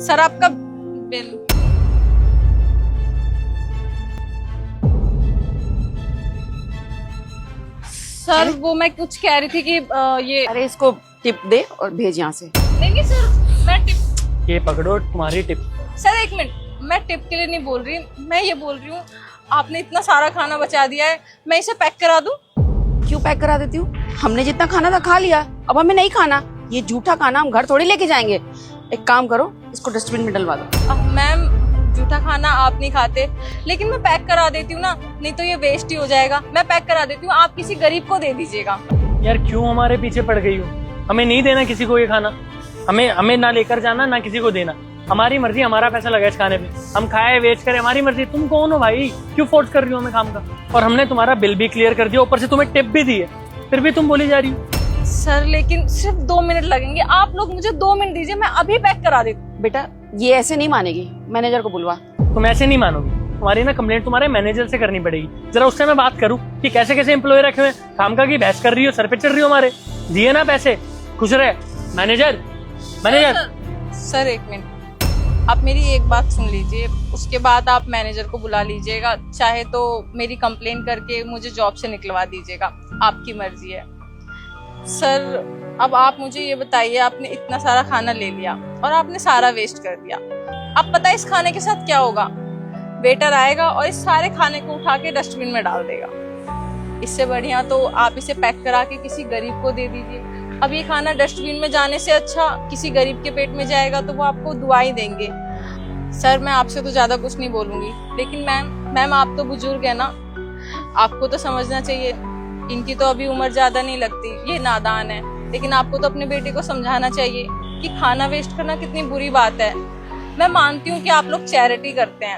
Sir आपका bill. Sir वो मैं कुछ कह रही थी कि ये अरे इसको टिप दे और भेज यहाँ से। नहीं सर मैं टिप। ये पकड़ो तुम्हारी टिप। सर एक मिनट, मैं टिप के लिए नहीं बोल रही, मैं ये बोल रही हूँ आपने इतना सारा खाना बचा दिया है, मैं इसे पैक करा दूं? क्यों पैक करा देती हूँ? हमने जितना खाना था खा लिया, अब हमें नहीं खाना। ये झूठा खाना हम घर थोड़ी लेके जाएंगे। एक काम करो, इसको डस्टबिन में डलवा दो। मैम जूठा खाना आप नहीं खाते, लेकिन मैं पैक करा देती हूँ ना, नहीं तो ये वेस्ट ही हो जाएगा। मैं पैक करा देती हूँ, आप किसी गरीब को दे दीजिएगा। यार क्यों हमारे पीछे पड़ गई हो? हमें नहीं देना किसी को ये खाना, हमें ना लेकर जाना ना किसी को देना। हमारी मर्जी, हमारा पैसा लगा इस खाने पे, हम खाए वेच करें, हमारी मर्जी। तुम कौन हो भाई, क्यों फोर्स कर रही हो हमें काम का? और हमने तुम्हारा बिल भी क्लियर कर दिया, ऊपर से तुम्हें टिप भी दी है, फिर भी तुम बोली जा रही हो। सर लेकिन सिर्फ 2 मिनट लगेंगे, आप लोग मुझे 2 मिनट दीजिए, मैं अभी पैक करा देती हूँ। बेटा ये ऐसे नहीं मानेगी, मैनेजर को बुलवा। तुम ऐसे नहीं मानोगी, तुम्हारी ना कंप्लेंट तुम्हारे मैनेजर से करनी पड़ेगी। जरा उससे मैं बात करूं कि कैसे कैसे एम्प्लॉय रखे हुए, काम का की बहस कर रही हो, सर पे चढ़ रही हो हमारे। दिए ना पैसे, खुश रहे। मैनेजर सर एक मिनट, आप मेरी एक बात सुन लीजिए, उसके बाद आप मैनेजर को बुला लीजिएगा, चाहे तो मेरी कंप्लेन करके मुझे जॉब से निकलवा दीजिएगा, आपकी मर्जी है। सर अब आप मुझे ये बताइए, आपने इतना सारा खाना ले लिया और आपने सारा वेस्ट कर दिया। अब पता है इस खाने के साथ क्या होगा? वेटर आएगा और इस सारे खाने को उठा के डस्टबिन में डाल देगा। इससे बढ़िया तो आप इसे पैक करा के किसी गरीब को दे दीजिए। अब ये खाना डस्टबिन में जाने से अच्छा किसी गरीब के पेट में जाएगा तो वो आपको दुआई देंगे। सर मैं आपसे तो ज्यादा कुछ नहीं बोलूंगी, लेकिन मैम आप तो बुजुर्ग है ना, आपको तो समझना चाहिए। इनकी तो अभी उम्र ज्यादा नहीं लगती, ये नादान है, लेकिन आपको तो अपने बेटे को समझाना चाहिए कि खाना वेस्ट करना कितनी बुरी बात है। मैं मानती हूँ कि आप लोग चैरिटी करते हैं,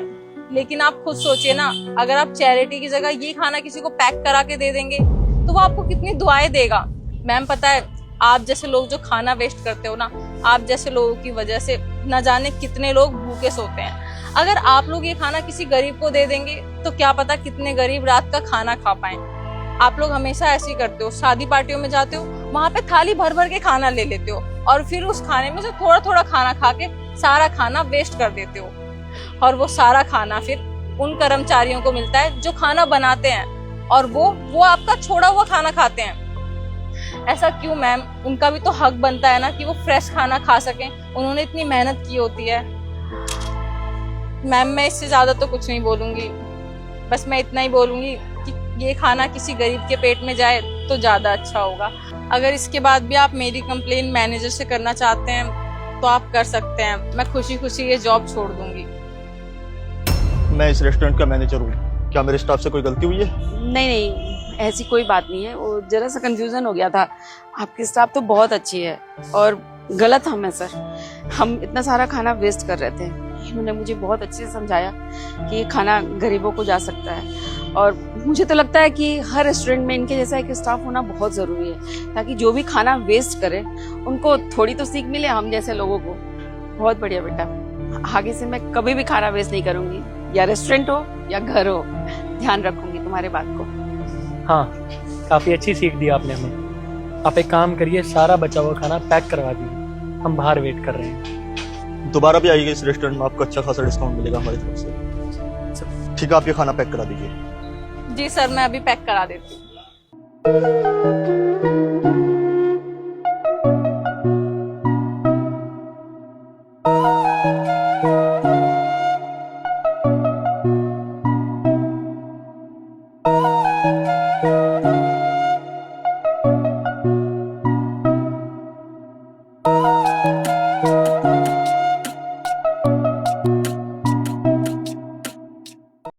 लेकिन आप खुद सोचिए ना, अगर आप चैरिटी की जगह ये खाना किसी को पैक करा के दे देंगे तो वो आपको कितनी दुआएं देगा। मैम पता है, आप जैसे लोग जो खाना वेस्ट करते हो ना, आप जैसे लोगों की वजह से न जाने कितने लोग भूखे सोते हैं। अगर आप लोग ये खाना किसी गरीब को दे देंगे तो क्या पता कितने गरीब रात का खाना खा पाए। आप लोग हमेशा ऐसे ही करते हो, शादी पार्टियों में जाते हो, वहां पे थाली भर भर के खाना ले लेते हो और फिर उस खाने में से थोड़ा थोड़ा खाना खा के सारा खाना वेस्ट कर देते हो, और वो सारा खाना फिर उन कर्मचारियों को मिलता है जो खाना बनाते हैं, और वो आपका छोड़ा हुआ खाना खाते हैं। ऐसा क्यों मैम? उनका भी तो हक बनता है ना कि वो फ्रेश खाना खा सकें, उन्होंने इतनी मेहनत की होती है। मैम मैं इससे ज्यादा तो कुछ नहीं बोलूंगी, बस मैं इतना ही बोलूंगी कि ये खाना किसी गरीब के पेट में जाए तो ज्यादा अच्छा होगा। अगर इसके बाद भी आप मेरी कंप्लेन मैनेजर से करना चाहते हैं तो आप कर सकते हैं, मैं खुशी खुशी ये जॉब छोड़ दूंगी। मैं इस रेस्टोरेंट का मैनेजर हूँ, क्या मेरे स्टाफ से कोई गलती हुई है? नहीं ऐसी कोई बात नहीं है, वो जरा सा कंफ्यूजन हो गया था। आपकी स्टाफ तो बहुत अच्छी है और गलत हम है सर, हम इतना सारा खाना वेस्ट कर रहे थे। इन्होंने मुझे बहुत अच्छे से समझाया कि ये खाना गरीबों को जा सकता है, और मुझे तो लगता है कि हर रेस्टोरेंट में इनके जैसा एक स्टाफ होना बहुत ज़रूरी है, ताकि जो भी खाना वेस्ट करे उनको थोड़ी तो सीख मिले हम जैसे लोगों को। बहुत बढ़िया बेटा, आगे से मैं कभी भी खाना वेस्ट नहीं करूँगी, या रेस्टोरेंट हो या घर हो, ध्यान रखूंगी तुम्हारे बात को। हाँ, काफी अच्छी सीख दी आपने हमें। आप एक काम करिए, सारा बचा हुआ खाना पैक करवा दीजिए, हम बाहर वेट कर रहे हैं। दोबारा भी आइएगा इस रेस्टोरेंट में, आपको अच्छा खासा डिस्काउंट मिलेगा हमारी तरफ से। ठीक है, आप ये खाना पैक करा दीजिए। जी सर, मैं अभी पैक करा देती हूँ।